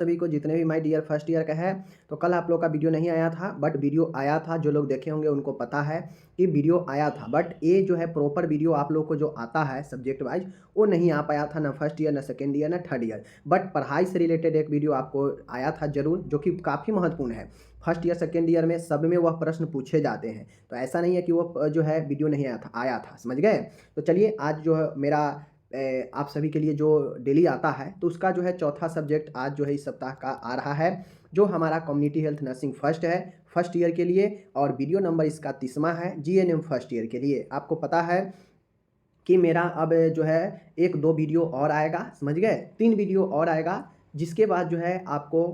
सभी को, जितने भी माय डियर फर्स्ट ईयर का है। तो कल आप लोग का वीडियो नहीं आया था, बट वीडियो आया था। जो लोग देखे होंगे उनको पता है कि वीडियो आया था, बट ये जो है प्रॉपर वीडियो आप लोग को जो आता है सब्जेक्ट वाइज, वो नहीं आ पाया था, ना फर्स्ट ईयर, ना सेकेंड ईयर, ना थर्ड ईयर। बट पढ़ाई से रिलेटेड एक वीडियो आपको आया था जरूर, जो कि काफ़ी महत्वपूर्ण है। फर्स्ट ईयर सेकेंड ईयर में सब में वह प्रश्न पूछे जाते हैं, तो ऐसा नहीं है कि वो जो है वीडियो नहीं आया था, समझ गए। तो चलिए, आज जो है मेरा आप सभी के लिए जो डेली आता है, तो उसका जो है चौथा सब्जेक्ट आज जो है इस सप्ताह का आ रहा है, जो हमारा कम्युनिटी हेल्थ नर्सिंग फर्स्ट है, फर्स्ट ईयर के लिए। और वीडियो नंबर इसका 30वां है, जीएनएम फर्स्ट ईयर के लिए। आपको पता है कि मेरा अब जो है 1-2 वीडियो और आएगा, समझ गए, 3 वीडियो और आएगा, जिसके बाद जो है आपको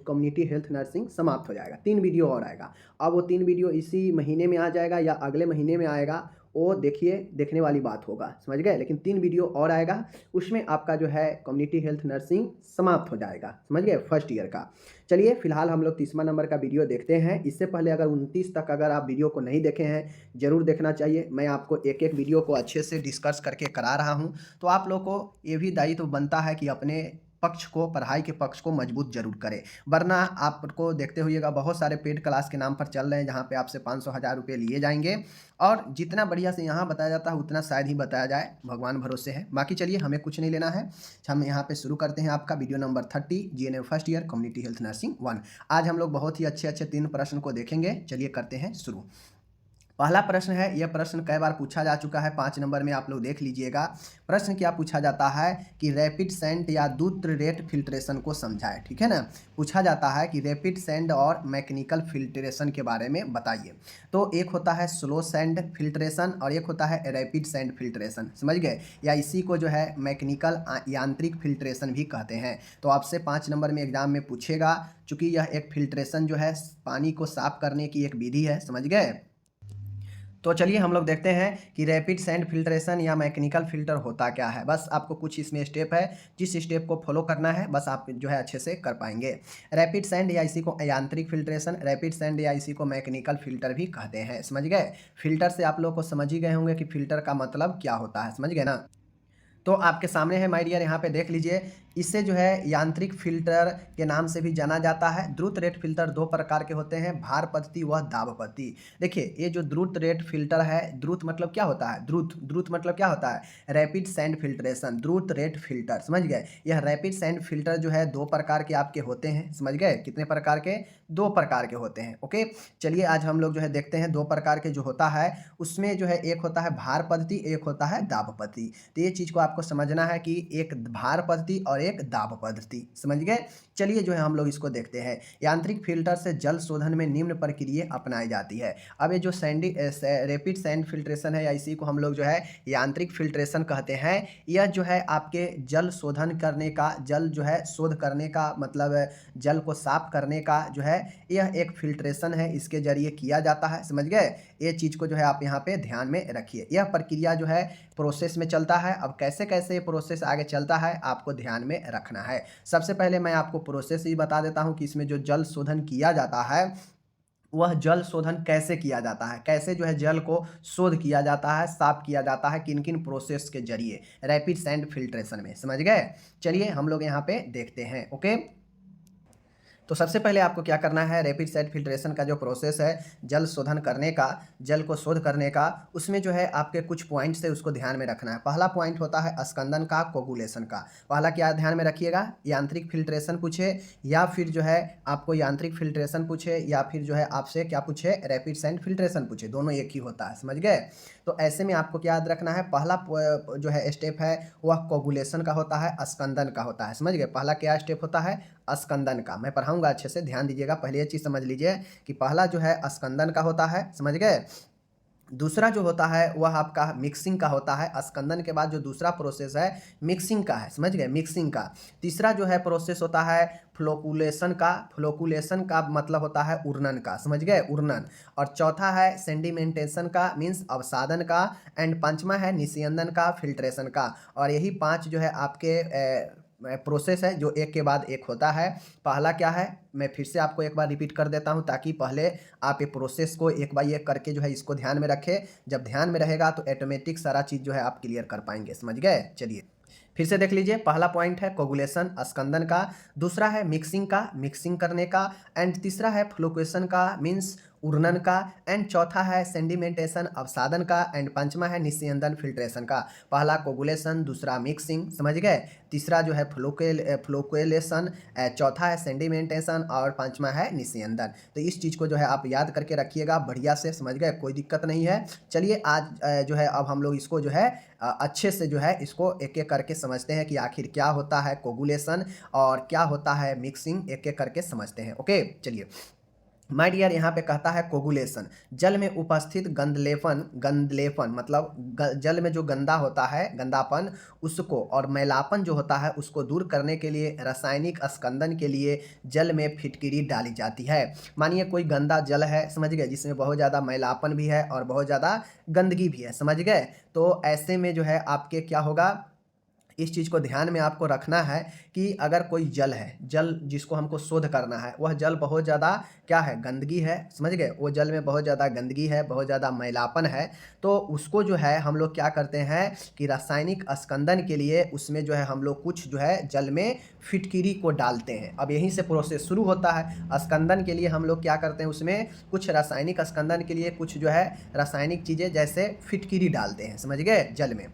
कम्युनिटी हेल्थ नर्सिंग समाप्त हो जाएगा। 3 वीडियो और आएगा। अब वो 3 वीडियो इसी महीने में आ जाएगा या अगले महीने में आएगा, वो देखिए, देखने वाली बात होगा, समझ गए। लेकिन 3 वीडियो और आएगा, उसमें आपका जो है कम्युनिटी हेल्थ नर्सिंग समाप्त हो जाएगा, समझ गए, फर्स्ट ईयर का। चलिए, फिलहाल हम लोग 30वां नंबर का वीडियो देखते हैं। इससे पहले अगर 29 तक अगर आप वीडियो को नहीं देखे हैं, ज़रूर देखना चाहिए। मैं आपको एक एक वीडियो को अच्छे से डिस्कस करके करा रहा हूं, तो आप लोग को ये भी दायित्व बनता है कि अपने पक्ष को, पढ़ाई के पक्ष को मजबूत जरूर करें। वरना आपको देखते होइएगा बहुत सारे पेड क्लास के नाम पर चल रहे हैं, जहां पे आपसे 500 1000 रुपये लिए जाएंगे, और जितना बढ़िया से यहाँ बताया जाता है उतना शायद ही बताया जाए, भगवान भरोसे है। बाकी चलिए, हमें कुछ नहीं लेना है। हम यहाँ पे शुरू करते हैं आपका video number 30, GNM first year community health nursing 1। आज हम लोग बहुत ही अच्छे अच्छे 3 प्रश्न को देखेंगे। चलिए करते हैं शुरू। पहला प्रश्न है, यह प्रश्न कई बार पूछा जा चुका है, 5 नंबर में आप लोग देख लीजिएगा। प्रश्न क्या पूछा जाता है कि रैपिड सेंड या द्रुत रेट फिल्ट्रेशन को समझाएं, ठीक है ना। पूछा जाता है कि रैपिड सेंड और मैकेनिकल फिल्ट्रेशन के बारे में बताइए। तो एक होता है स्लो सेंड फिल्ट्रेशन और एक होता है रैपिड सेंड फिल्ट्रेशन, समझ गए, या इसी को जो है मैकेनिकल यांत्रिक फिल्ट्रेशन भी कहते हैं। तो आपसे 5 नंबर में एग्जाम में पूछेगा, चूंकि यह एक फिल्ट्रेशन जो है पानी को साफ करने की एक विधि है, समझ गए। तो चलिए हम लोग देखते हैं कि रैपिड सेंड फिल्ट्रेशन या मैकेनिकल फिल्टर होता क्या है। बस आपको कुछ इसमें स्टेप है, जिस स्टेप को फॉलो करना है बस आप जो है अच्छे से कर पाएंगे। रैपिड सेंड या इसी को यांत्रिक फिल्ट्रेशन, रैपिड सेंड या इसी को मैकेनिकल फिल्टर भी कहते हैं, समझ गए। फिल्टर से आप लोग को समझ ही गए होंगे कि फिल्टर का मतलब क्या होता है, समझ गए ना। तो आपके सामने है माय डियर, यहाँ पे देख लीजिए। इसे जो है यांत्रिक फिल्टर के नाम से भी जाना जाता है। द्रुत रेट फिल्टर 2 प्रकार के होते हैं, भार पद्धति व दाब पद्धति। देखिए, ये जो द्रुत रेट फिल्टर है, द्रुत मतलब क्या होता है, द्रुत द्रुत मतलब क्या होता है, रैपिड सैंड फिल्ट्रेशन, द्रुत रेट फिल्टर, समझ गए। यह रैपिड सैंड फिल्टर जो है 2 प्रकार के आपके होते हैं, समझ गए। कितने प्रकार के, 2 प्रकार के होते हैं, ओके। चलिए, आज हम लोग जो है देखते हैं 2 प्रकार के जो होता है, उसमें जो है एक होता है भार पद्धति, एक होता है दाब पद्धति। तो ये चीज़ को आपको समझना है कि एक भार पद्धति और एक दाब पद्धति, समझ गए। चलिए जो है हम लोग इसको देखते हैं। यांत्रिक फिल्टर से जल शोधन में निम्न प्रक्रिया अपनाई जाती है। अब ये जो रैपिड सैंड फिल्ट्रेशन है, या इसी को हम लोग जो है यांत्रिक फिल्ट्रेशन कहते हैं, यह जो है आपके जल शोधन करने का, जल जो है शोध करने का मतलब जल को साफ करने का जो है, यह एक फिल्ट्रेशन है, इसके जरिए किया जाता है, समझ गए। ये चीज़ को जो है आप यहाँ पे ध्यान में रखिए। यह प्रक्रिया जो है प्रोसेस में चलता है। अब कैसे कैसे ये प्रोसेस आगे चलता है आपको ध्यान में रखना है। सबसे पहले मैं आपको प्रोसेस ही बता देता हूँ कि इसमें जो जल शोधन किया जाता है, वह जल शोधन कैसे किया जाता है, कैसे जो है जल को शोध किया जाता है, साफ किया जाता है, किन किन प्रोसेस के जरिए, रैपिड सैंड फिल्ट्रेशन में, समझ गए। चलिए हम लोग यहाँ पे देखते हैं, ओके। तो सबसे पहले आपको क्या करना है, रैपिड सैंड फिल्ट्रेशन का जो प्रोसेस है, जल शोधन करने का, जल को शोध करने का, उसमें जो है आपके कुछ पॉइंट्स है, उसको ध्यान में रखना है। पहला पॉइंट होता है स्कंदन का, कोगुलेशन का। पहला क्या ध्यान में रखिएगा, यांत्रिक फिल्ट्रेशन पूछे या फिर जो है आपको यांत्रिक फिल्ट्रेशन पूछे, या फिर जो है आपसे क्या पूछे, रैपिड सैंड फिल्ट्रेशन पूछे, दोनों एक ही होता है, समझ गए। तो ऐसे में आपको क्या याद रखना है, पहला जो है स्टेप है वह कोगुलेशन का होता है, स्कंदन का होता है, समझ गए। पहला क्या स्टेप होता है, स्कंदन का। मैं पढ़ाऊंगा अच्छे से, ध्यान दीजिएगा। पहले ये चीज़ समझ लीजिए कि पहला जो है स्कंदन का होता है, समझ गए। दूसरा जो होता है वह आपका मिक्सिंग का होता है। स्कंदन के बाद जो दूसरा प्रोसेस है मिक्सिंग का है, समझ गए, मिक्सिंग का। तीसरा जो है प्रोसेस होता है फ्लोकुलेशन का। फ्लोकुलेशन का मतलब होता है उर्नन का, समझ गए, उर्नन। और चौथा है सेंडिमेंटेशन का, मीन्स अवसादन का। एंड पांचवा है निस्यंदन का, फिल्ट्रेशन का। और यही 5 जो है आपके प्रोसेस है, जो एक के बाद एक होता है। पहला क्या है, मैं फिर से आपको एक बार रिपीट कर देता हूं, ताकि पहले आप ये प्रोसेस को एक बार एक करके जो है इसको ध्यान में रखें। जब ध्यान में रहेगा तो ऑटोमेटिक सारा चीज़ जो है आप क्लियर कर पाएंगे, समझ गए। चलिए, फिर से देख लीजिए, पहला पॉइंट है कोगुलेशन स्कंदन का, दूसरा है मिक्सिंग का, मिक्सिंग करने का, एंड तीसरा है फ्लोक्वेशन का मीन्स उर्नन का, एंड चौथा है सेंडिमेंटेशन अवसादन का, एंड पांचवा है निस्यंदन फिल्ट्रेशन का। पहला कोगुलेशन, दूसरा मिक्सिंग, समझ गए, तीसरा जो है फ्लोकुलेशन, चौथा है सेंडिमेंटेशन और पांचवा है निस्यंदन। तो इस चीज़ को जो है आप याद करके रखिएगा बढ़िया से, समझ गए, कोई दिक्कत नहीं है। चलिए आज जो है अब हम लोग इसको जो है अच्छे से जो है इसको एक एक करके समझते हैं कि आखिर क्या होता है कोगुलेशन और क्या होता है मिक्सिंग, एक एक करके समझते हैं। ओके चलिए, माय डियर यहाँ पे कहता है कोगुलेशन, जल में उपस्थित गंदलेपन मतलब जल में जो गंदा होता है, गंदापन, उसको और मैलापन जो होता है उसको दूर करने के लिए रासायनिक स्कंदन के लिए जल में फिटकिरी डाली जाती है। मानिए कोई गंदा जल है, समझ गए, जिसमें बहुत ज़्यादा मैलापन भी है और बहुत ज़्यादा गंदगी भी है, समझ गए, तो ऐसे में जो है आपके क्या होगा, इस चीज़ को ध्यान में आपको रखना है कि अगर कोई जल है, जल जिसको हमको शोध करना है, वह जल बहुत ज़्यादा क्या है, गंदगी है, समझ गए, वो जल में बहुत ज़्यादा गंदगी है, बहुत ज़्यादा मैलापन है, तो उसको जो है हम लोग क्या करते हैं कि रासायनिक स्कंदन के लिए उसमें जो है हम लोग कुछ जो है जल में फिटकिरी को डालते हैं। अब यहीं से प्रोसेस शुरू होता है। स्कंदन के लिए हम लोग क्या करते हैं, उसमें कुछ रासायनिक स्कंदन के लिए कुछ जो है रासायनिक चीज़ें जैसे फिटकिरी डालते हैं, समझ गए, जल में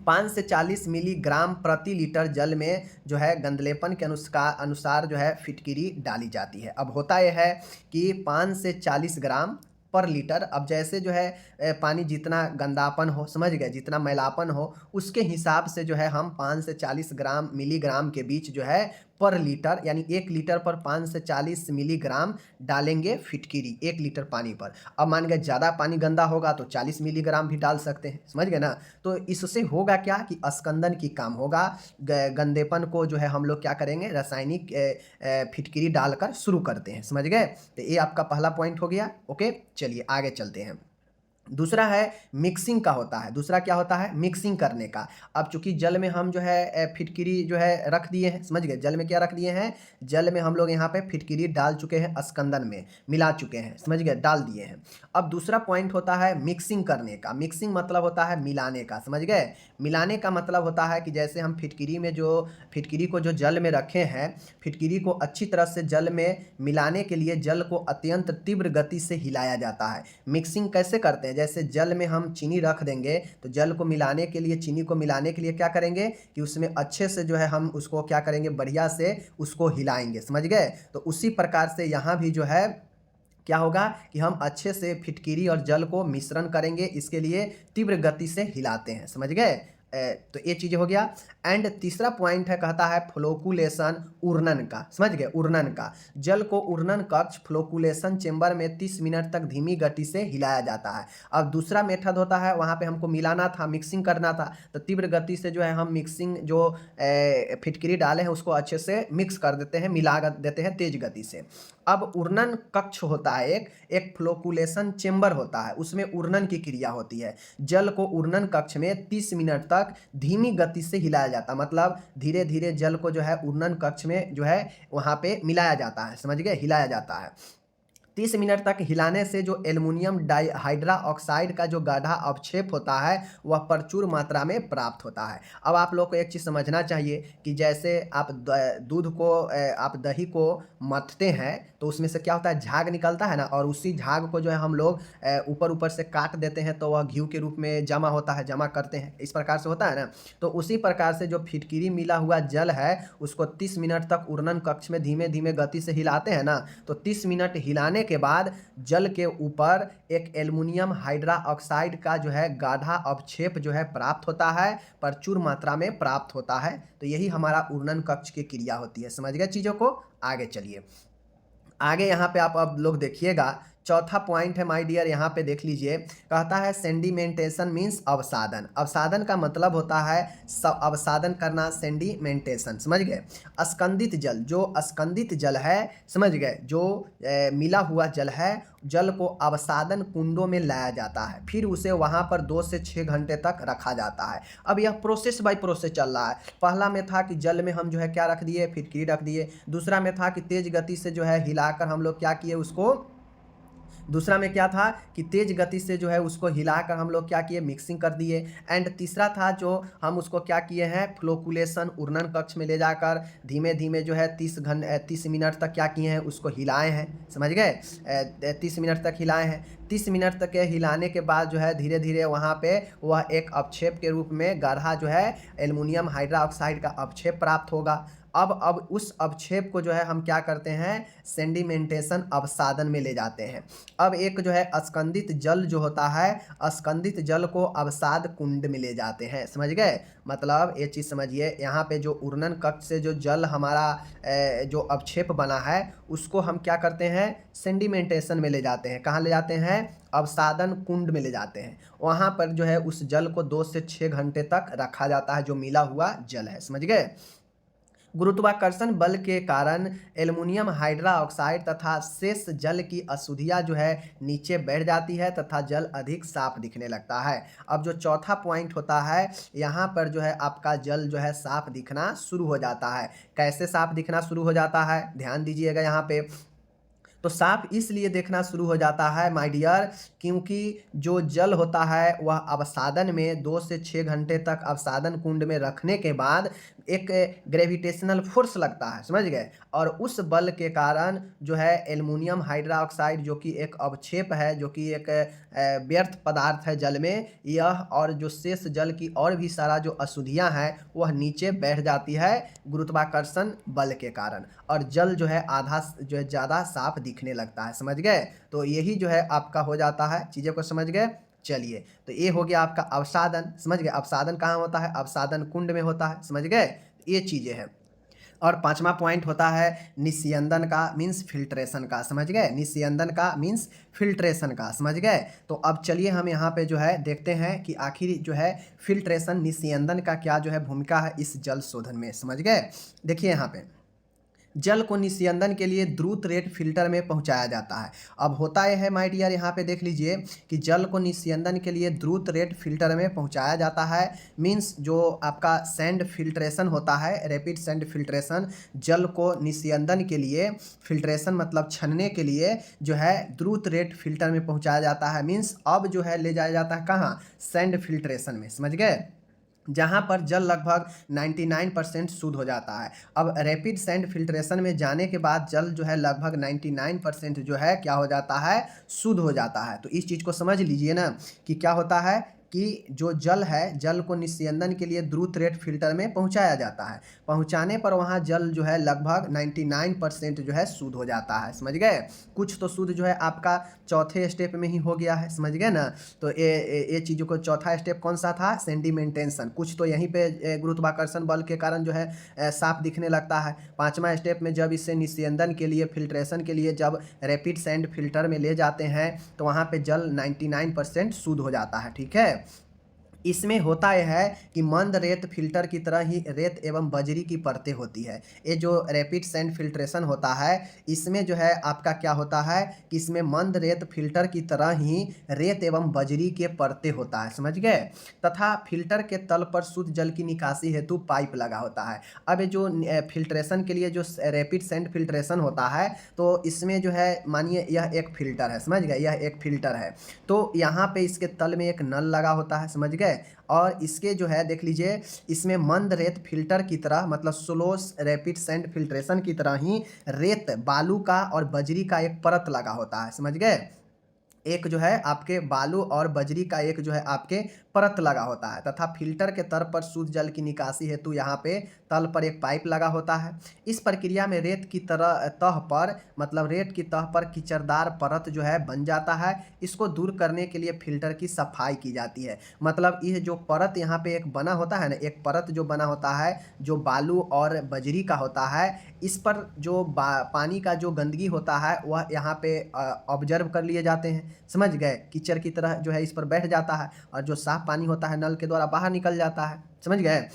5 से 40 मिलीग्राम प्रति लीटर जल में जो है गंदलेपन के अनुसार जो है फिटकिरी डाली जाती है। अब होता यह है कि 5 से 40 ग्राम पर लीटर, अब जैसे जो है पानी जितना गंदापन हो, समझ गए, जितना मैलापन हो, उसके हिसाब से जो है हम 5 से 40 ग्राम मिलीग्राम के बीच जो है पर लीटर, यानी 1 लीटर पर 5 से 40 मिलीग्राम डालेंगे फिटकिरी 1 लीटर पानी पर। अब मान गए ज़्यादा पानी गंदा होगा तो 40 मिलीग्राम भी डाल सकते हैं, समझ गए ना। तो इससे होगा क्या कि स्कंदन की काम होगा, गंदेपन को जो है हम लोग क्या करेंगे, रासायनिक फिटकिरी डालकर शुरू करते हैं, समझ गए। तो ये आपका पहला पॉइंट हो गया। ओके चलिए आगे चलते हैं। दूसरा है मिक्सिंग का होता है, दूसरा क्या होता है, मिक्सिंग करने का। अब चूंकि जल में हम जो है फिटकिरी जो है रख दिए हैं, समझ गए, जल में क्या रख दिए हैं, जल में हम लोग यहाँ पे फिटकिरी डाल चुके हैं, स्कंदन में मिला चुके हैं, समझ गए, डाल दिए हैं। अब दूसरा पॉइंट होता है मिक्सिंग करने का। मिक्सिंग मतलब होता है मिलाने का, समझ गए। मिलाने का मतलब होता है कि जैसे हम फिटकिरी में जो फिटकिरी को जो जल में रखे हैं, फिटकिरी को अच्छी तरह से जल में मिलाने के लिए जल को अत्यंत तीव्र गति से हिलाया जाता है। मिक्सिंग कैसे करते हैं, जैसे जल में हम चीनी रख देंगे तो जल को मिलाने के लिए, चीनी को मिलाने के लिए क्या करेंगे कि उसमें अच्छे से जो है हम उसको क्या करेंगे, बढ़िया से उसको हिलाएंगे, समझ गए। तो उसी प्रकार से यहाँ भी जो है क्या होगा कि हम अच्छे से फिटकिरी और जल को मिश्रण करेंगे, इसके लिए तीव्र गति से हिलाते हैं, समझ गए। तो ये चीज़ हो गया। एंड तीसरा पॉइंट है, कहता है फ्लोकुलेशन, उर्नन का, समझ गए, उर्नन का। जल को उर्नन कक्ष फ्लोकुलेशन चेंबर में 30 मिनट तक धीमी गति से हिलाया जाता है। अब दूसरा मेथड होता है, वहाँ पे हमको मिलाना था, मिक्सिंग करना था, तो तीव्र गति से जो है हम मिक्सिंग जो फिटकिरी डाले हैं उसको अच्छे से मिक्स कर देते हैं, मिला देते हैं तेज गति से। अब उर्नन कक्ष होता है, एक फ्लोकुलेशन चेंबर होता है, उसमें उर्नन की क्रिया होती है। जल को उर्नन कक्ष में 30 मिनट तक धीमी गति से हिलाया जाता है, मतलब धीरे धीरे जल को जो है उर्नन कक्ष में जो है वहाँ पे मिलाया जाता है, समझ गए, हिलाया जाता है। 30 मिनट तक हिलाने से जो एल्युमिनियम डाइहाइड्रोक्साइड का जो गाढ़ा अवक्षेप होता है वह प्रचुर मात्रा में प्राप्त होता है। अब आप लोग को एक चीज़ समझना चाहिए कि जैसे आप दूध को आप दही को मथते हैं तो उसमें से क्या होता है, झाग निकलता है ना, और उसी झाग को जो है हम लोग ऊपर ऊपर से काट देते हैं तो वह घी के रूप में जमा होता है, जमा करते हैं, इस प्रकार से होता है ना। तो उसी प्रकार से जो फिटकिरी मिला हुआ जल है उसको 30 मिनट तक उर्नन कक्ष में धीमे धीमे गति से हिलाते हैं ना, तो 30 मिनट हिलाने के बाद जल के ऊपर एक एल्युमिनियम हाइड्रोक्साइड का जो है गाढ़ा अवक्षेप जो है प्राप्त होता है, प्रचुर मात्रा में प्राप्त होता है। तो यही हमारा उर्नन कक्ष की क्रिया होती है, समझ गए चीज़ों को। आगे चलिए, आगे यहाँ पे आप अब लोग देखिएगा, चौथा पॉइंट है माय डियर, यहाँ पे देख लीजिए, कहता है सेंडिमेंटेशन मीन्स अवसादन। अवसादन का मतलब होता है अवसादन करना, सेंडिमेंटेशन, समझ गए। स्कंदित जल, जो स्कंदित जल है, समझ गए, जो मिला हुआ जल है, जल को अवसादन कुंडों में लाया जाता है, फिर उसे वहाँ पर 2 से 6 घंटे तक रखा जाता है। अब यह प्रोसेस बाय प्रोसेस चल रहा है। पहला में था कि जल में हम जो है क्या रख दिए, फिटकिरी रख दिए। दूसरा में था कि तेज गति से जो है हिलाकर हम लोग क्या किए, उसको दूसरा में क्या था कि तेज गति से जो है उसको हिलाकर हम लोग क्या किए, मिक्सिंग कर दिए। एंड तीसरा था जो हम उसको क्या किए हैं, फ्लोकुलेशन उर्नन कक्ष में ले जाकर धीमे धीमे जो है 30 मिनट तक क्या किए हैं, उसको हिलाए हैं। समझ गए, 30 मिनट तक हिलाए हैं। 30 मिनट तक के हिलाने के बाद जो है धीरे धीरे वहाँ पे वह एक अवक्षेप के रूप में गाढ़ा जो है एल्युमिनियम हाइड्रोक्साइड का अवक्षेप प्राप्त होगा। अब उस अवक्षेप को जो है हम क्या करते हैं, सेंडिमेंटेशन अवसादन में ले जाते हैं। अब एक जो है स्कंदित जल जो होता है, स्कंदित जल को अवसाद कुंड में ले जाते हैं। समझ गए, मतलब ये चीज़ समझिए, यहाँ पे जो उर्नन कक्ष से जो जल हमारा जो अवक्षेप बना है उसको हम क्या करते हैं, सेंडिमेंटेशन में ले जाते हैं। कहाँ ले जाते हैं, अवसादन कुंड में ले जाते हैं। वहाँ पर जो है उस जल को 2 से 6 घंटे तक रखा जाता है, जो मिला हुआ जल है। समझ गए। गुरुत्वाकर्षण बल के कारण एल्युमिनियम हाइड्रोक्साइड तथा शेष जल की अशुद्धियाँ जो है नीचे बैठ जाती है तथा जल अधिक साफ दिखने लगता है। अब जो चौथा पॉइंट होता है, यहाँ पर जो है आपका जल जो है साफ दिखना शुरू हो जाता है। कैसे साफ दिखना शुरू हो जाता है, ध्यान दीजिएगा यहाँ पे। तो साफ इसलिए देखना शुरू हो जाता है माय डियर, क्योंकि जो जल होता है वह अवसादन में 2 से 6 घंटे तक अवसादन कुंड में रखने के बाद एक ग्रेविटेशनल फोर्स लगता है। समझ गए, और उस बल के कारण जो है एल्युमिनियम हाइड्रोक्साइड जो कि एक अवक्षेप है, जो कि एक व्यर्थ पदार्थ है जल में, यह और जो शेष जल की और भी सारा जो अशुद्धियाँ हैं वह नीचे बैठ जाती है गुरुत्वाकर्षण बल के कारण, और जल जो है आधा जो है ज़्यादा साफ दिखने लगता है। समझ गए, तो यही जो है आपका हो जाता है। चीज़ों को समझ गए। चलिए, तो ये हो गया आपका अवसादन। समझ गए, अवसादन कहाँ होता है, अवसादन कुंड में होता है। समझ गए, ये चीज़ें हैं। और पांचवा पॉइंट होता है निस्यंदन का, मीन्स फिल्ट्रेशन का। समझ गए, निस्यंदन का मीन्स फिल्ट्रेशन का। समझ गए, तो अब चलिए हम यहाँ पे जो है देखते हैं कि आखिर जो है फिल्ट्रेशन निस्यंदन का क्या जो है भूमिका है इस जल शोधन में। समझ गए, देखिए यहाँ पे जल को निस्यंदन के लिए द्रुत रेट फिल्टर में पहुंचाया जाता है। अब होता यह है माय डियर, यहाँ पे देख लीजिए कि जल को निस्यंदन के लिए द्रुत रेट फिल्टर में पहुंचाया जाता है। मींस जो आपका सैंड फिल्ट्रेशन होता है, रैपिड सैंड फिल्ट्रेशन, जल को निस्यंदन के लिए फिल्ट्रेशन मतलब छनने के लिए जो है द्रुत रेट फिल्टर में पहुँचाया जाता है। मीन्स अब जो है ले जाया जाता है कहाँ, सैंड फिल्ट्रेशन में। समझ गए, जहाँ पर जल लगभग 99% शुद्ध हो जाता है। अब रैपिड सैंड फिल्ट्रेशन में जाने के बाद जल जो है लगभग 99% जो है क्या हो जाता है, शुद्ध हो जाता है। तो इस चीज़ को समझ लीजिए ना कि क्या होता है कि जो जल है, जल को निस्यंदन के लिए द्रुत रेट फिल्टर में पहुंचाया जाता है। पहुंचाने पर वहां जल जो है लगभग 99% जो है शुद्ध हो जाता है। समझ गए, कुछ तो शुद्ध जो है आपका चौथे स्टेप में ही हो गया है। समझ गए ना, तो ये चीज़ों को चौथा स्टेप कौन सा था, सेंडिमेंटेशन। कुछ तो यहीं पे गुरुत्वाकर्षण बल के कारण जो है साफ दिखने लगता है। पांचवा स्टेप में जब इसे निस्यंदन के लिए, फिल्ट्रेशन के लिए जब रैपिड सैंड फिल्टर में ले जाते हैं तो वहाँ पे जल 99% शुद्ध हो जाता है। ठीक है, इसमें होता यह है कि मंद रेत फिल्टर की तरह ही रेत एवं बजरी की परतें होती है। ये जो रैपिड सैंड फिल्ट्रेशन होता है इसमें जो है आपका क्या होता है कि इसमें मंद रेत फिल्टर की तरह ही रेत एवं बजरी के परतें होता है। समझ गए, तथा फिल्टर के तल पर शुद्ध जल की निकासी हेतु पाइप लगा होता है। अब ये जो फिल्ट्रेशन के लिए जो रैपिड सैंड फिल्ट्रेशन होता है तो इसमें जो है मानिए यह एक फिल्टर है। समझ गए, यह एक फिल्टर है, तो यहाँ पे इसके तल में एक नल लगा होता है। समझ गए, और इसके जो है देख लीजिए इसमें मंद रेत फिल्टर की तरह मतलब स्लो रैपिड सैंड फिल्ट्रेशन की तरह ही रेत, बालू का और बजरी का एक परत लगा होता है। समझ गए, एक जो है आपके बालू और बजरी का एक जो है आपके परत लगा होता है, तथा फिल्टर के तर पर शुद्ध जल की निकासी हेतु यहाँ पे तल पर एक पाइप लगा होता है। इस प्रक्रिया में रेत की तरह तह पर मतलब रेत की तह पर कीचड़दार परत जो है बन जाता है। इसको दूर करने के लिए फिल्टर की सफाई की जाती है। मतलब यह जो परत यहाँ पे एक बना होता है ना, एक परत जो बना होता है जो बालू और बजरी का होता है, इस पर जो पानी का जो गंदगी होता है वह यहाँ पे ऑब्जर्व कर लिए जाते हैं। समझ गए, कीचड़ की तरह जो है इस पर बैठ जाता है और जो साफ पानी होता है नल के द्वारा बाहर निकल जाता है। समझ गए,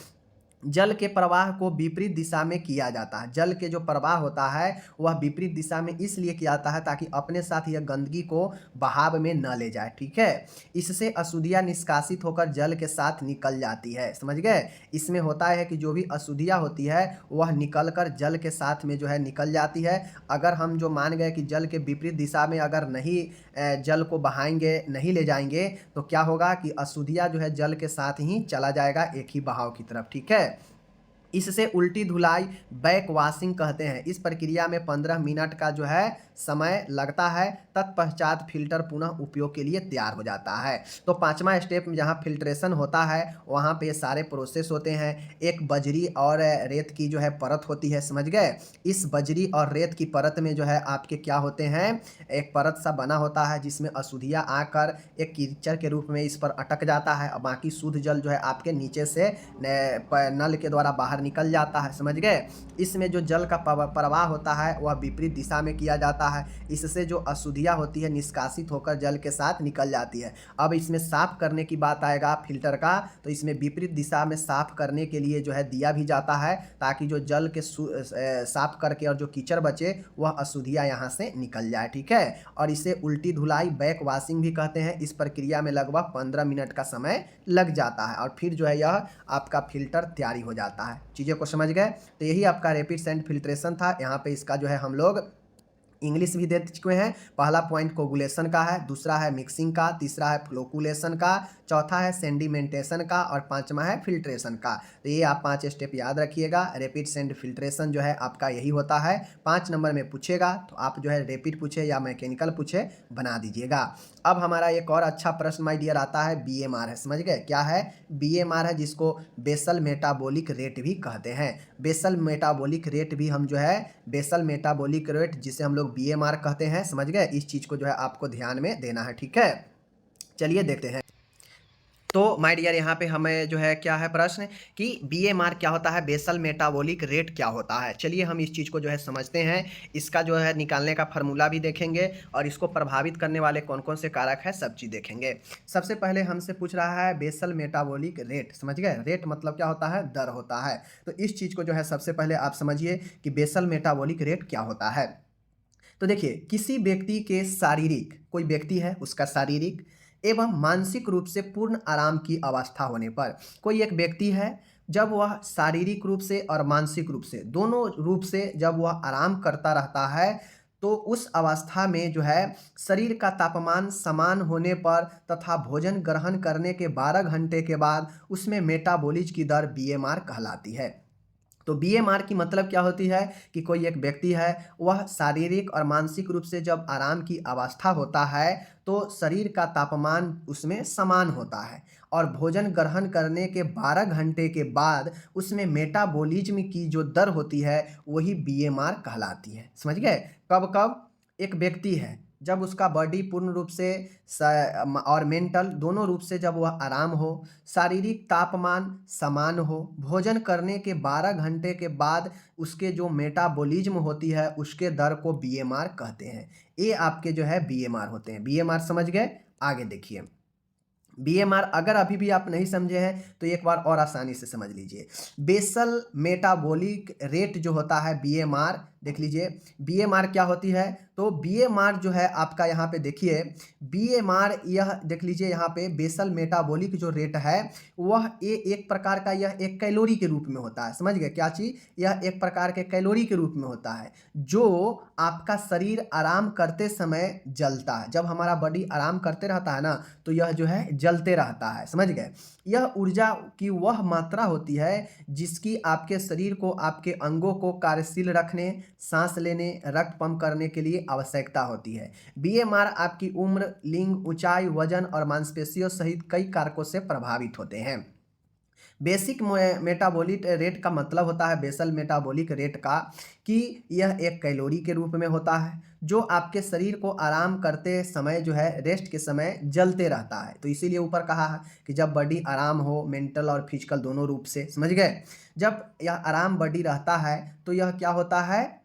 जल के प्रवाह को विपरीत दिशा में किया जाता है। जल के जो प्रवाह होता है वह विपरीत दिशा में इसलिए किया जाता है ताकि अपने साथ यह गंदगी को बहाव में न ले जाए, ठीक है। इससे अशुद्धियाँ निष्कासित होकर जल के साथ निकल जाती है, समझ गए। इसमें होता है कि जो भी अशुद्धियाँ होती है वह निकल कर जल के साथ में जो है निकल जाती है। अगर हम जो मान गए कि जल के विपरीत दिशा में अगर नहीं जल को बहाएंगे, नहीं ले जाएंगे, तो क्या होगा कि अशुद्धियाँ जो है जल के साथ ही चला जाएगा एक ही बहाव की तरफ, ठीक है। इससे उल्टी धुलाई बैक वॉशिंग कहते हैं। इस प्रक्रिया में 15 मिनट का जो है समय लगता है, तत्पश्चात फिल्टर पुनः उपयोग के लिए तैयार हो जाता है। तो पांचवा स्टेप में जहाँ फिल्ट्रेशन होता है वहाँ पे सारे प्रोसेस होते हैं। एक बजरी और रेत की जो है परत होती है, समझ गए। इस बजरी और रेत की परत में जो है आपके क्या होते हैं, एक परत सा बना होता है जिसमें अशुद्धियाँ आकर एक कीचड़ के रूप में इस पर अटक जाता है और बाकी शुद्ध जल जो है आपके नीचे से नल के द्वारा बाहर निकल जाता है, समझ गए। इसमें जो जल का प्रवाह होता है वह विपरीत दिशा में किया जाता है। इससे जो अशुद्धियाँ होती है निष्कासित होकर जल के साथ निकल जाती है। अब इसमें साफ करने की बात आएगा फिल्टर का, तो इसमें विपरीत दिशा में साफ करने के लिए जो है दिया भी जाता है ताकि जो जल के साफ करके और जो कीचड़ बचे वह अशुद्धियाँ यहाँ से निकल जाए, ठीक है। और इसे उल्टी धुलाई बैक वॉशिंग भी कहते हैं। इस प्रक्रिया में लगभग 15 मिनट का समय लग जाता है और फिर जो है यह आपका फिल्टर तैयारी हो जाता है। चीज़ों को समझ गए। तो यही आपका रैपिड सैंड फिल्ट्रेशन था। यहाँ पे इसका जो है हम लोग इंग्लिश भी दे चुके हैं। पहला पॉइंट कोगुलेशन का है, दूसरा है मिक्सिंग का, तीसरा है फ्लोकुलेशन का, चौथा है सेंडिमेंटेशन का और पांचवा है फिल्ट्रेशन का। तो ये आप 5 स्टेप याद रखिएगा। रैपिड सेंड फिल्ट्रेशन जो है आपका यही होता है। 5 नंबर में पूछेगा तो आप जो है रैपिड पूछे या मैकेनिकल पूछे बना दीजिएगा। अब हमारा एक और अच्छा प्रश्न माय डियर आता है, BMR है, समझ गए। क्या है? BMR है जिसको बेसल मेटाबॉलिक रेट भी कहते हैं। बेसल मेटाबॉलिक रेट भी हम जो है बेसल मेटाबॉलिक रेट जिसे हम लोग BMR कहते हैं, समझ गए। इस चीज़ को जो है आपको ध्यान में देना है, ठीक है। चलिए देखते हैं। तो माय डियर यहाँ पे हमें जो है क्या है प्रश्न कि BMR क्या होता है, बेसल मेटाबॉलिक रेट क्या होता है। चलिए हम इस चीज़ को जो है समझते हैं। इसका जो है निकालने का फार्मूला भी देखेंगे और इसको प्रभावित करने वाले कौन कौन से कारक है सब चीज़ देखेंगे। सबसे पहले हमसे पूछ रहा है बेसल मेटाबॉलिक रेट, समझ गए। रेट मतलब क्या होता है, दर होता है। तो इस चीज़ को जो है सबसे पहले आप समझिए कि बेसल मेटाबॉलिक रेट क्या होता है। तो देखिए, किसी व्यक्ति के शारीरिक, कोई व्यक्ति है उसका शारीरिक एवं मानसिक रूप से पूर्ण आराम की अवस्था होने पर, कोई एक व्यक्ति है जब वह शारीरिक रूप से और मानसिक रूप से दोनों रूप से जब वह आराम करता रहता है तो उस अवस्था में जो है शरीर का तापमान समान होने पर तथा भोजन ग्रहण करने के 12 घंटे के बाद उसमें मेटाबॉलिज्म की दर BMR कहलाती है। तो BMR की मतलब क्या होती है कि कोई एक व्यक्ति है वह शारीरिक और मानसिक रूप से जब आराम की अवस्था होता है तो शरीर का तापमान उसमें समान होता है और भोजन ग्रहण करने के 12 घंटे के बाद उसमें मेटाबॉलिज्म की जो दर होती है वही BMR कहलाती है, समझ गए। कब कब एक व्यक्ति है जब उसका बॉडी पूर्ण रूप से और मेंटल दोनों रूप से जब वह आराम हो, शारीरिक तापमान समान हो, भोजन करने के 12 घंटे के बाद उसके जो मेटाबॉलिज्म होती है उसके दर को BMR कहते हैं। ये आपके जो है BMR होते हैं। BMR समझ गए। आगे देखिए, BMR अगर अभी भी आप नहीं समझे हैं तो एक बार और आसानी से समझ लीजिए। बेसल मेटाबॉलिक रेट जो होता है BMR, देख लीजिए BMR क्या होती है। तो BMR जो है आपका यहाँ पे देखिए BMR, यह देख लीजिए यहाँ पे बेसल मेटाबॉलिक जो रेट है वह एक प्रकार का यह एक कैलोरी के रूप में होता है, समझ गए। क्या चीज़? यह एक प्रकार के कैलोरी के रूप में होता है जो आपका शरीर आराम करते समय जलता है। जब हमारा बॉडी आराम करते रहता है ना तो यह जो है जलते रहता है, समझ गए। यह ऊर्जा की वह मात्रा होती है जिसकी आपके शरीर को, आपके अंगों को कार्यशील रखने, सांस लेने, रक्त पंप करने के लिए आवश्यकता होती है। BMR आपकी उम्र, लिंग, ऊंचाई, वजन और मांसपेशियों सहित कई कारकों से प्रभावित होते हैं। बेसिक मेटाबॉलिक रेट का मतलब होता है बेसल मेटाबॉलिक रेट का कि यह एक कैलोरी के रूप में होता है जो आपके शरीर को आराम करते समय जो है रेस्ट के समय जलते रहता है। तो इसीलिए ऊपर कहा है कि जब बॉडी आराम हो, मेंटल और फिजिकल दोनों रूप से, समझ गए। जब यह आराम बॉडी रहता है तो यह क्या होता है,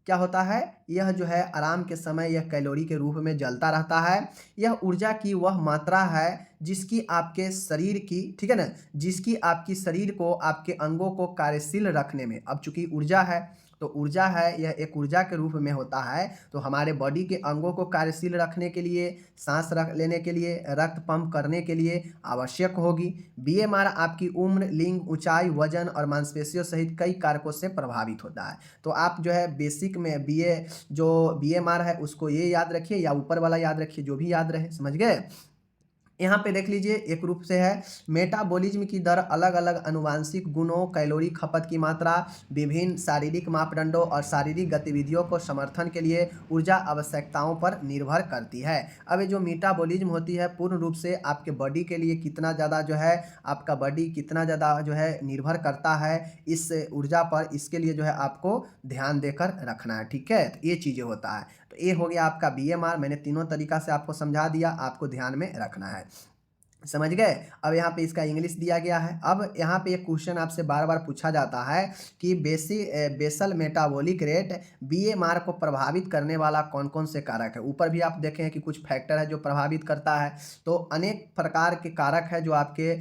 क्या होता है, यह जो है आराम के समय यह कैलोरी के रूप में जलता रहता है। यह ऊर्जा की वह मात्रा है जिसकी आपके शरीर की, ठीक है ना, जिसकी आपकी शरीर को, आपके अंगों को कार्यशील रखने में, अब चूंकि ऊर्जा है तो ऊर्जा है, यह एक ऊर्जा के रूप में होता है, तो हमारे बॉडी के अंगों को कार्यशील रखने के लिए, सांस रख लेने के लिए, रक्त पंप करने के लिए आवश्यक होगी। बीएमआर आपकी उम्र, लिंग, ऊंचाई, वजन और मांसपेशियों सहित कई कारकों से प्रभावित होता है। तो आप जो है बेसिक में जो बीएमआर है उसको ये याद रखिए या ऊपर वाला याद रखिए, जो भी याद रहे, समझ गए। यहाँ पे देख लीजिए, एक रूप से है मेटाबॉलिज्म की दर अलग अलग आनुवांशिक गुणों, कैलोरी खपत की मात्रा, विभिन्न शारीरिक मापदंडों और शारीरिक गतिविधियों को समर्थन के लिए ऊर्जा आवश्यकताओं पर निर्भर करती है। अब ये जो मेटाबॉलिज्म होती है पूर्ण रूप से आपके बॉडी के लिए कितना ज़्यादा जो है, आपका बॉडी कितना ज़्यादा जो है निर्भर करता है इस ऊर्जा पर, इसके लिए जो है आपको ध्यान देकर रखना है, ठीक है। तो ये चीज़ें होता है। तो ये हो गया आपका बीएमआर, मैंने तीनों तरीका से आपको समझा दिया, आपको ध्यान में रखना है, समझ गए। अब यहाँ पे इसका इंग्लिश दिया गया है। अब यहाँ पे एक क्वेश्चन आपसे बार बार पूछा जाता है कि बेसल मेटाबॉलिक रेट बीएमआर को प्रभावित करने वाला कौन कौन से कारक है। ऊपर भी आप देखें हैं कि कुछ फैक्टर है जो प्रभावित करता है, तो अनेक प्रकार के कारक है जो आपके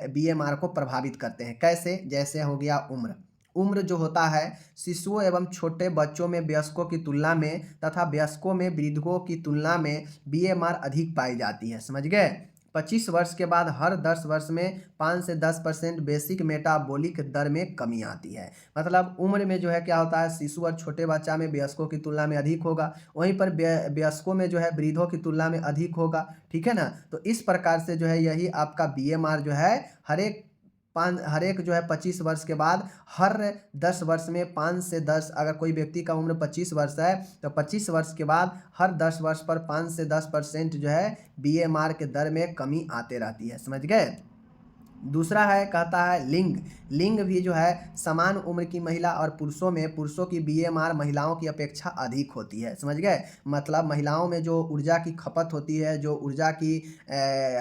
बीएमआर को प्रभावित करते हैं। कैसे, जैसे हो गया उम्र। उम्र जो होता है शिशुओं एवं छोटे बच्चों में वयस्कों की तुलना में तथा वयस्कों में वृद्धों की तुलना में बीएमआर अधिक पाई जाती है, समझ गए। 25 वर्ष के बाद हर 10 वर्ष में 5 से 10% बेसिक मेटाबॉलिक दर में कमी आती है। मतलब उम्र में जो है क्या होता है, शिशु और छोटे बच्चा में वयस्कों की तुलना में अधिक होगा, वहीं पर वयस्कों में जो है वृद्धों की तुलना में अधिक होगा, ठीक है ना। तो इस प्रकार से जो है यही आपका बीएमआर जो है हर एक जो है 25 वर्ष के बाद हर 10 वर्ष में 5 से 10, अगर कोई व्यक्ति का उम्र 25 वर्ष है तो 25 वर्ष के बाद हर 10 वर्ष पर 5 से 10% जो है बीएमआर के दर में कमी आते रहती है, समझ गए। दूसरा है, कहता है लिंग। लिंग भी जो है समान उम्र की महिला और पुरुषों में पुरुषों की बीएमआर महिलाओं की अपेक्षा अधिक होती है, समझ गए। मतलब महिलाओं में जो ऊर्जा की खपत होती है, जो ऊर्जा की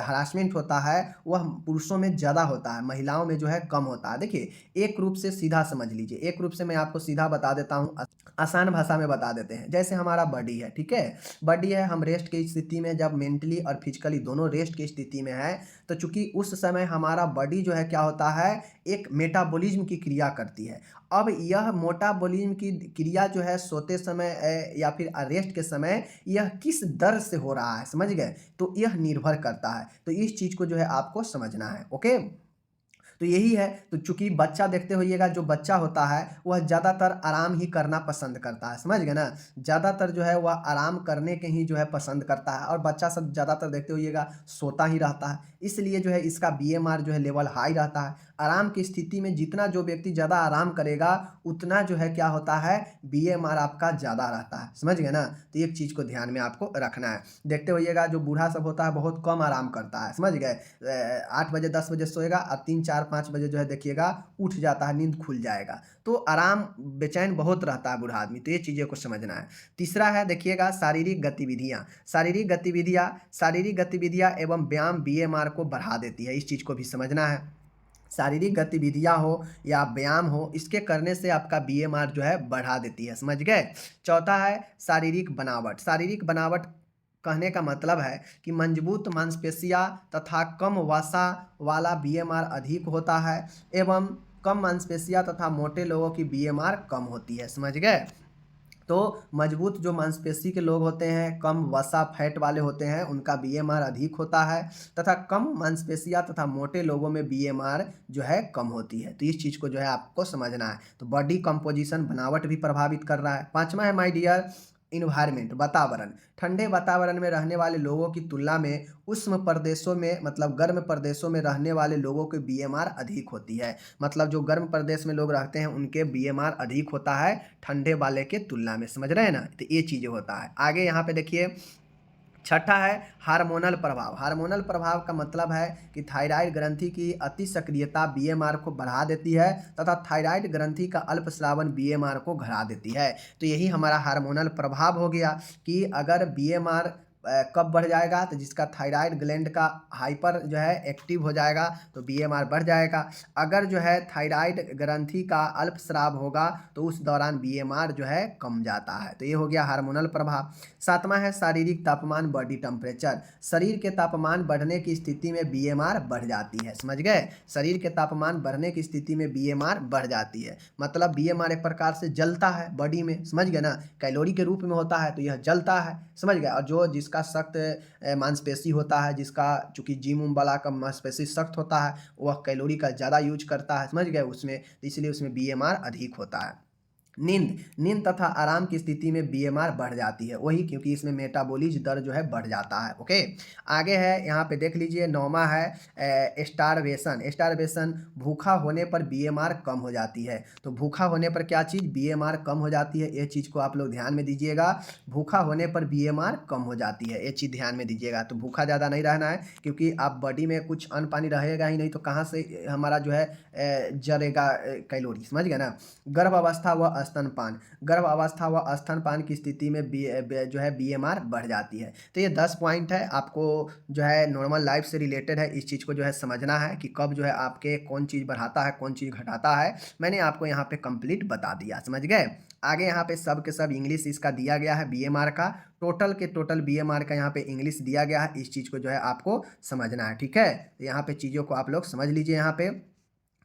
हरासमेंट होता है वह पुरुषों में ज़्यादा होता है, महिलाओं में जो है कम होता है। देखिए एक रूप से सीधा समझ लीजिए, एक रूप से मैं आपको सीधा बता देता हूँ, आसान भाषा में बता देते हैं। जैसे हमारा बॉडी है, ठीक है, बॉडी है, हम रेस्ट की स्थिति में, जब मेंटली और फिजिकली दोनों रेस्ट की स्थिति में है, तो चूंकि उस समय हमारा बॉडी जो है क्या होता है, एक मेटाबॉलिज्म की क्रिया करती है। अब यह मेटाबॉलिज्म की क्रिया जो है सोते समय या फिर रेस्ट के समय यह किस दर से हो रहा है, समझ गए, तो यह निर्भर करता है। तो इस चीज़ को जो है आपको समझना है, ओके। तो यही है। तो चूंकि बच्चा देखते होइएगा, जो बच्चा होता है वह ज़्यादातर आराम ही करना पसंद करता है, समझ गए ना, ज़्यादातर जो है वह आराम करने के ही जो है पसंद करता है, और बच्चा सब ज़्यादातर देखते होइएगा सोता ही रहता है, इसलिए जो है इसका बीएमआर जो है लेवल हाई रहता है। आराम की स्थिति में जितना जो व्यक्ति ज़्यादा आराम करेगा उतना जो है क्या होता है, बीएमआर आपका ज़्यादा रहता है, समझ गए ना। तो एक चीज़ को ध्यान में आपको रखना है। देखते होइएगा जो बूढ़ा सब होता है बहुत कम आराम करता है, समझ गए, 8 बजे 10 बजे सोएगा और 3 4 5 बजे जो है देखिएगा उठ जाता है, नींद खुल जाएगा, तो आराम बेचैन बहुत रहता है बूढ़ा आदमी। तो ये चीज़ें को समझना है। तीसरा है देखिएगा शारीरिक गतिविधियाँ। शारीरिक गतिविधियाँ एवं व्यायाम बीएमआर को बढ़ा देती है, इस चीज़ को भी समझना है। शारीरिक गतिविधियाँ हो या व्यायाम हो, इसके करने से आपका बीएमआर जो है बढ़ा देती है, समझ गए। चौथा है शारीरिक बनावट। शारीरिक बनावट कहने का मतलब है कि मजबूत मांसपेशियाँ तथा कम वसा वाला बीएमआर अधिक होता है, एवं कम मांसपेशियाँ तथा मोटे लोगों की बीएमआर कम होती है, समझ गए। तो मजबूत जो मांसपेशी के लोग होते हैं, कम वसा फैट वाले होते हैं, उनका बीएमआर अधिक होता है, तथा कम मांसपेशियाँ तथा मोटे लोगों में बीएमआर जो है कम होती है। तो इस चीज़ को जो है आपको समझना है। तो बॉडी कंपोजिशन बनावट भी प्रभावित कर रहा है। पांचवा है माय डियर इन्वायरमेंट, वातावरण। ठंडे वातावरण में रहने वाले लोगों की तुलना में उष्ण प्रदेशों में, मतलब गर्म प्रदेशों में रहने वाले लोगों के बीएमआर अधिक होती है। मतलब जो गर्म प्रदेश में लोग रहते हैं उनके बीएमआर अधिक होता है ठंडे वाले के तुलना में, समझ रहे हैं ना। तो ये चीज़ें होता है। आगे यहाँ पे देखिए, छठा है हार्मोनल प्रभाव। हार्मोनल प्रभाव का मतलब है कि थायराइड ग्रंथि की अति सक्रियता बीएमआर को बढ़ा देती है, तथा थायराइड ग्रंथि का अल्पस्रावन बीएमआर को घटा देती है। तो यही हमारा हार्मोनल प्रभाव हो गया कि अगर बीएमआर कब बढ़ जाएगा, तो जिसका थायराइड ग्लैंड का हाइपर जो है एक्टिव हो जाएगा तो बीएमआर बढ़ जाएगा। अगर जो है थायराइड ग्रंथि का अल्पस्राव होगा तो उस दौरान बीएमआर जो है कम जाता है। तो ये हो गया हार्मोनल प्रभाव। सातवां है शारीरिक तापमान, बॉडी टेम्परेचर। शरीर के तापमान बढ़ने की स्थिति में बीएमआर बढ़ जाती है, समझ गए। शरीर के तापमान बढ़ने की स्थिति में बीएमआर बढ़ जाती है, मतलब बीएमआर एक प्रकार से जलता है बॉडी में, समझ गए ना, कैलोरी के रूप में होता है तो यह जलता है, समझ गए। और जो जिसका सख्त मांसपेशी होता है, जिसका चूंकि जिम उम वाला का मांसपेशी सख्त होता है, वह कैलोरी का ज़्यादा यूज करता है, समझ गए उसमें, तो इसलिए उसमें बीएमआर अधिक होता है। नींद तथा आराम की स्थिति में बीएमआर बढ़ जाती है, वही क्योंकि इसमें मेटाबॉलिज्म दर जो है बढ़ जाता है। ओके, आगे है यहाँ पे देख लीजिए, नौवां है स्टारवेशन। भूखा होने पर बीएमआर कम हो जाती है। तो भूखा होने पर क्या चीज़, बीएमआर कम हो जाती है, ये चीज़ को आप लोग ध्यान में दीजिएगा। भूखा होने पर बीएमआर कम हो जाती है, ये चीज़ ध्यान में दीजिएगा। तो भूखा ज़्यादा नहीं रहना है, क्योंकि आप बॉडी में कुछ अन्न पानी रहेगा ही नहीं तो कहाँ से हमारा जो है जलेगा कैलोरी, समझ गए ना। गर्भावस्था व स्तनपान की स्थिति में जो है बीएमआर बढ़ जाती है। तो ये 10 पॉइंट है, आपको जो है नॉर्मल लाइफ से रिलेटेड है, इस चीज़ को जो है समझना है कि कब जो है आपके कौन चीज़ बढ़ाता है कौन चीज़ घटाता है। मैंने आपको यहाँ पे कंप्लीट बता दिया, समझ गए। आगे यहाँ पे सब के सब इंग्लिश इसका दिया गया है, बीएमआर का टोटल के टोटल बीएमआर का यहाँ पे इंग्लिश दिया गया है, इस चीज़ को जो है आपको समझना है, ठीक है। तो यहाँ पे चीज़ों को आप लोग समझ लीजिए, यहाँ पे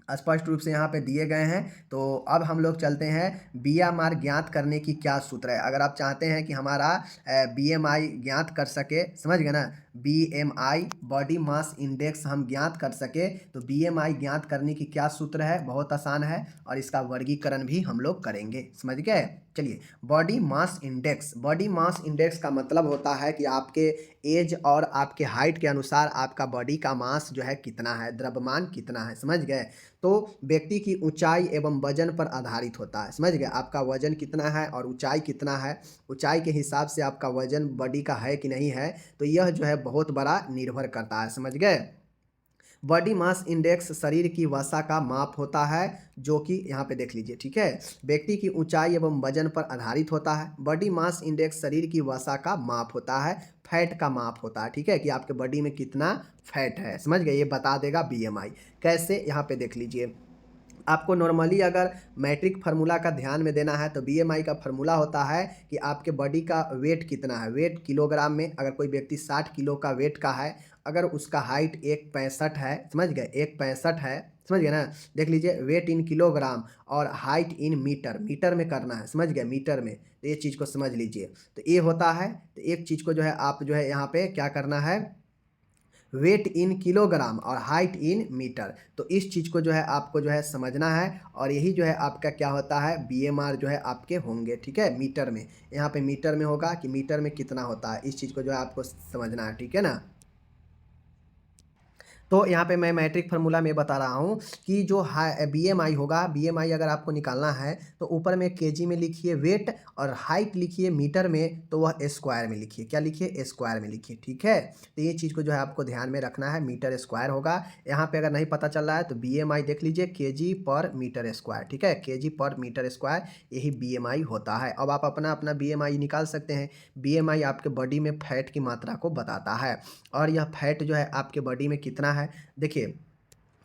स्पष्ट रूप से यहाँ पे दिए गए हैं। तो अब हम लोग चलते हैं बीएमआर ज्ञात करने की क्या सूत्र है। अगर आप चाहते हैं कि हमारा बीएमआई ज्ञात कर सके, समझ गए ना, बीएमआई बॉडी मास इंडेक्स हम ज्ञात कर सके, तो बीएमआई ज्ञात करने की क्या सूत्र है, बहुत आसान है, और इसका वर्गीकरण भी हम लोग करेंगे, समझ गए। चलिए, बॉडी मास इंडेक्स का मतलब होता है कि आपके एज और आपके हाइट के अनुसार आपका बॉडी का मास जो है कितना है, द्रव्यमान कितना है, समझ गए। तो व्यक्ति की ऊंचाई एवं वजन पर आधारित होता है, समझ गए। आपका वजन कितना है और ऊंचाई कितना है, ऊंचाई के हिसाब से आपका वजन बॉडी का है कि नहीं है, तो यह जो है बहुत बड़ा निर्भर करता है, समझ गए। बॉडी मास इंडेक्स शरीर की वसा का माप होता है, जो कि यहाँ पे देख लीजिए, ठीक है। व्यक्ति की ऊंचाई एवं वजन पर आधारित होता है। बॉडी मास इंडेक्स शरीर की वसा का माप होता है, फैट का माप होता है, ठीक है, कि आपके बॉडी में कितना फैट है, समझ गए। ये बता देगा बीएमआई। कैसे, यहाँ पे देख लीजिए। आपको नॉर्मली अगर मैट्रिक फार्मूला का ध्यान में देना है तो बीएमआई का फार्मूला होता है कि आपके बॉडी का वेट कितना है, वेट किलोग्राम में। अगर कोई व्यक्ति 60 किलो का वेट का है, अगर उसका हाइट 1.65 है, समझ गए, 1.65 है, समझ गए ना। देख लीजिए, वेट इन किलोग्राम और हाइट इन मीटर में करना है, समझ गए, मीटर में। तो ये चीज़ को समझ लीजिए। तो ये होता है, तो एक चीज़ को जो है आप जो है यहाँ पे क्या करना है, वेट इन किलोग्राम और हाइट इन मीटर। तो इस चीज़ को जो है आपको जो है समझना है, और यही जो है आपका क्या होता है, बीएमआर जो है आपके होंगे, ठीक है, मीटर में। यहाँ पे मीटर में होगा कि मीटर में कितना होता है, इस चीज़ को जो है आपको समझना है, ठीक है ना। तो यहाँ पे मैं मैट्रिक फार्मूला में बता रहा हूँ कि जो बीएमआई होगा, बीएमआई अगर आपको निकालना है तो ऊपर में केजी में लिखिए वेट, और हाइट लिखिए मीटर में, तो वह स्क्वायर में लिखिए, क्या लिखिए, स्क्वायर में लिखिए, ठीक है। तो ये चीज़ को जो है आपको ध्यान में रखना है, मीटर स्क्वायर होगा। यहाँ पे अगर नहीं पता चल रहा है तो बीएमआई देख लीजिए, केजी पर मीटर स्क्वायर, ठीक है, केजी पर मीटर स्क्वायर, यही बीएमआई होता है। अब आप अपना अपना बीएमआई निकाल सकते हैं। बीएमआई आपके बॉडी में फैट की मात्रा को बताता है, और यह फैट जो है आपके बॉडी में कितना है, देखिए।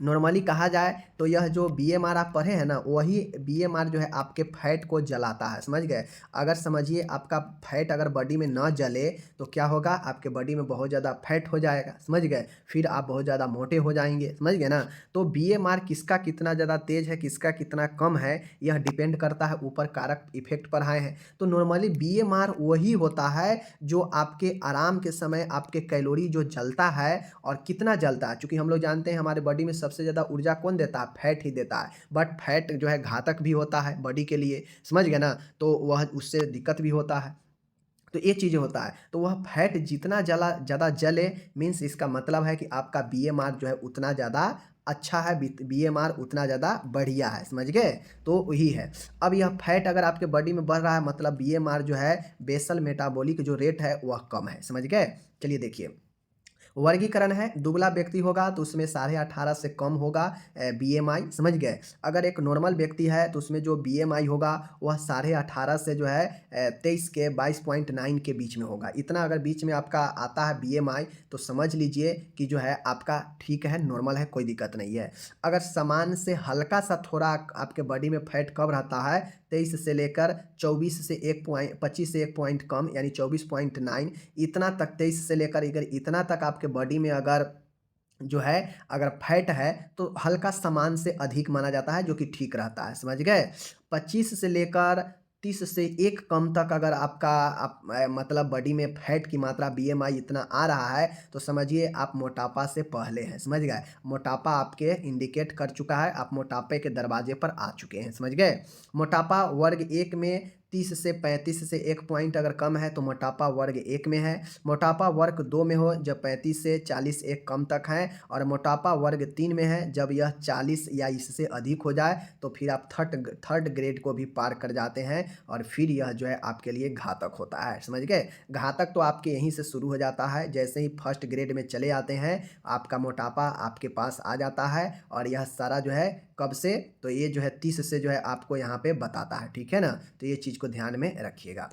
नॉर्मली कहा जाए तो यह जो बीएमआर आप पढ़े हैं ना, वही बीएमआर जो है आपके फैट को जलाता है, समझ गए। अगर समझिए आपका फैट अगर बॉडी में ना जले तो क्या होगा, आपके बॉडी में बहुत ज़्यादा फैट हो जाएगा, समझ गए, फिर आप बहुत ज़्यादा मोटे हो जाएंगे, समझ गए ना। तो बीएमआर किसका कितना ज़्यादा तेज है, किसका कितना कम है, यह डिपेंड करता है, ऊपर कारक इफेक्ट पढ़ाए हैं। तो नॉर्मली बीएमआर वही होता है जो आपके आराम के समय आपके कैलोरी जो जलता है और कितना जलता है। चूँकि हम लोग जानते हैं हमारे बॉडी में सबसे ज़्यादा ऊर्जा कौन देता है, फैट ही देता है, बट फैट जो है घातक भी होता है बॉडी के लिए, समझ गए ना। तो वह उससे दिक्कत भी होता है, तो ये चीज़ें होता है। तो वह फैट जितना ज़्यादा जले, मीन्स इसका मतलब है कि आपका बीएमआर जो है उतना ज़्यादा अच्छा है, बीएमआर उतना ज़्यादा बढ़िया है, समझ गए। तो वही है। अब यह फैट अगर आपके बॉडी में बढ़ रहा है, मतलब बीएमआर जो है बेसल मेटाबॉलिक जो रेट है वह कम है, समझ गए। चलिए देखिए, वर्गीकरण है, दुबला व्यक्ति होगा तो उसमें 18.5 से कम होगा बीएमआई, समझ गए। अगर एक नॉर्मल व्यक्ति है तो उसमें जो बीएमआई होगा वह 18.5 से जो है 23 के 22.9 के बीच में होगा। इतना अगर बीच में आपका आता है बीएमआई तो समझ लीजिए कि जो है आपका ठीक है, नॉर्मल है, कोई दिक्कत नहीं है। अगर सामान्य से हल्का सा थोड़ा आपके बॉडी में फैट कब रहता है, 23 से लेकर 24 से 25 से 1 पॉइंट कम यानी 24.9, इतना तक 23 से लेकर अगर इतना तक आपके बॉडी में अगर जो है अगर फैट है तो हल्का सामान्य से अधिक माना जाता है, जो कि ठीक रहता है, समझ गए। 25 से लेकर 30 से 1 कम तक अगर आपका मतलब बॉडी में फैट की मात्रा बीएमआई इतना आ रहा है तो समझिए आप मोटापा से पहले हैं, समझ गए। मोटापा आपके इंडिकेट कर चुका है, आप मोटापे के दरवाजे पर आ चुके हैं, समझ गए। मोटापा वर्ग 1 में 30 से 35 से 1 पॉइंट अगर कम है तो मोटापा वर्ग 1 में है। मोटापा वर्ग 2 में हो जब 35 से 40 एक कम तक है, और मोटापा वर्ग 3 में है जब यह 40 या इससे अधिक हो जाए तो फिर आप थर्ड ग्रेड को भी पार कर जाते हैं, और फिर यह जो है आपके लिए घातक होता है, समझ गए। घातक तो आपके यहीं से शुरू हो जाता है, जैसे ही फर्स्ट ग्रेड में चले आते हैं आपका मोटापा आपके पास आ जाता है, और यह सारा जो है कब से, तो ये जो है 30 से जो है आपको यहाँ पे बताता है, ठीक है ना। तो ये चीज़ को ध्यान में रखिएगा।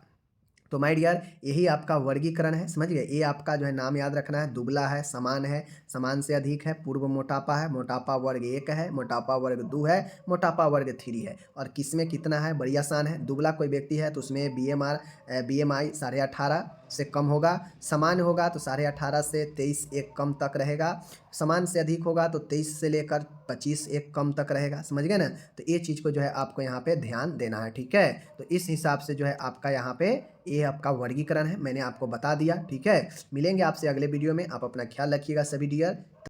तो माय डियर यही आपका वर्गीकरण है, समझ गए। ये आपका जो है नाम याद रखना है, दुबला है, समान से अधिक है, पूर्व मोटापा है, मोटापा वर्ग 1 है, मोटापा वर्ग 2 है, मोटापा वर्ग 3 है। और किस में कितना है, बड़ी आसान है। दुबला कोई व्यक्ति है तो उसमें बीएमआई 18.5 से कम होगा, सामान्य होगा तो 18.5 से 23 एक कम तक रहेगा, सामान्य से अधिक होगा तो 23 से लेकर 25 एक कम तक रहेगा, समझ गए ना। तो ये चीज़ को जो है आपको यहाँ पे ध्यान देना है, ठीक है। तो इस हिसाब से जो है आपका यहाँ पे ये आपका वर्गीकरण है, मैंने आपको बता दिया, ठीक है। मिलेंगे आपसे अगले वीडियो में, आप अपना ख्याल रखिएगा सभी डियर।